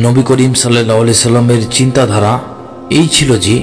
নবী করিম সাল্লাল্লাহু আলাইহি সাল্লামের চিন্তাধারা এই ছিল যে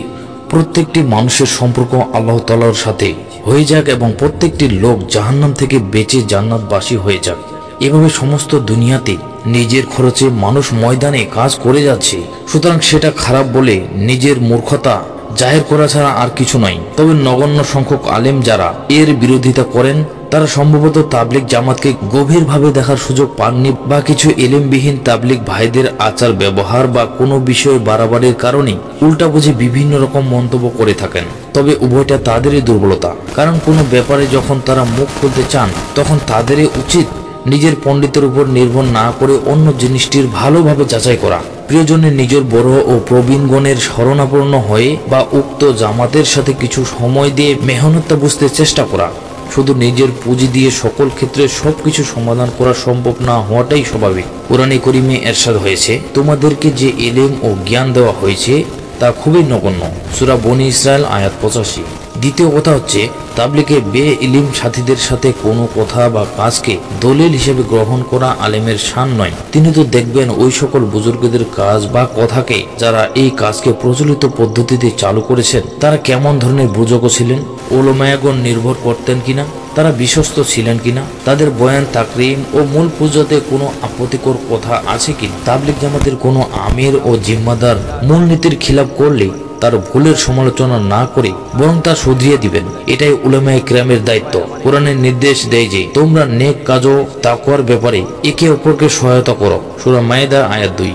প্রত্যেকটি মানুষের সম্পর্ক আল্লাহ তাআলার সাথে হয়ে যাক এবং প্রত্যেকটি লোক জাহান্নাম থেকে বেঁচে জান্নাতবাসী হয়ে যাক। এভাবে সমস্ত দুনিয়াতে নিজের খরচে মানুষ ময়দানে কাজ করে যাচ্ছে, সুতরাং সেটা খারাপ বলে নিজের মূর্খতা জাহির করা ছাড়া আর কিছু নয়। তবে নগণ্য সংখ্যক আলেম যারা এর বিরোধিতা করেন তারা সম্ভবত তাবলিগ জামাতকে গভীরভাবে দেখার সুযোগ পাননি বা কিছু এলেমবিহীন তাবলিগ ভাইদের আচার ব্যবহার বা কোনো বিষয়ে বাড়াবাড়ির কারণে উল্টা বুঝে বিভিন্ন রকম মন্তব্য করে থাকেন। তবে উভয়টা তাদেরই দুর্বলতা, কারণ কোনো ব্যাপারে যখন তারা মুখ খুলতে চান তখন তাদেরই উচিত নিজের পণ্ডিতের উপর নির্ভর না করে অন্য জিনিসটির ভালোভাবে যাচাই করা, প্রিয়জনের নিজের বড় ও প্রবীণগণের শরণাপন্ন হয়ে বা উক্ত জামাতের সাথে কিছু সময় দিয়ে মেহনতটা বুঝতে চেষ্টা করা। শুধু নিজের পুঁজি দিয়ে সকল ক্ষেত্রে সবকিছু সমাধান করা সম্ভব না হওয়াটাই স্বাভাবিক। কোরআনে কারীমে ইরশাদ হয়েছে, তোমাদেরকে যে ইলম ও জ্ঞান দেওয়া হয়েছে তা খুবই নগণ্য। সূরা বনী ইসরাইল আয়াত 85। দ্বিতীয় কথা হচ্ছে, তাবলিগে বে ইলিম সাথীদের সাথে কোনো কথা বা কাজকে দলিল হিসেবে গ্রহণ করা আলেমের শান নয়। তিনি তো দেখবেন ওই সকল বুজুর্গদের কাজ বা কথাকে যারা এই কাজকে প্রচলিত পদ্ধতিতে চালু করেছেন তারা কেমন ধরনের বুজুর্গ ছিলেন, উলামায়ে নির্ভর করতেন কিনা, তারা বিশ্বস্ত ছিলেন কিনা, তাদের বয়ান তাকরিম ও মূল পূজাতে কোনো আপত্তিকর কথা আছে কিনা। তাবলিগ জামাতের কোনো আমির ও জিম্মাদার মূলনীতির খিলাফ করলে তার ভুলের সমালোচনা না করে বরং তা শুধরিয়ে দিবেন, এটাই উলামায়ে কিরামের দায়িত্ব। কোরআনের নির্দেশ দেয় যে তোমরা নেক কাজ ও তাকওয়ার ব্যাপারে একে অপরকে সহায়তা করো। সূরা মায়েদা আয়াত 2।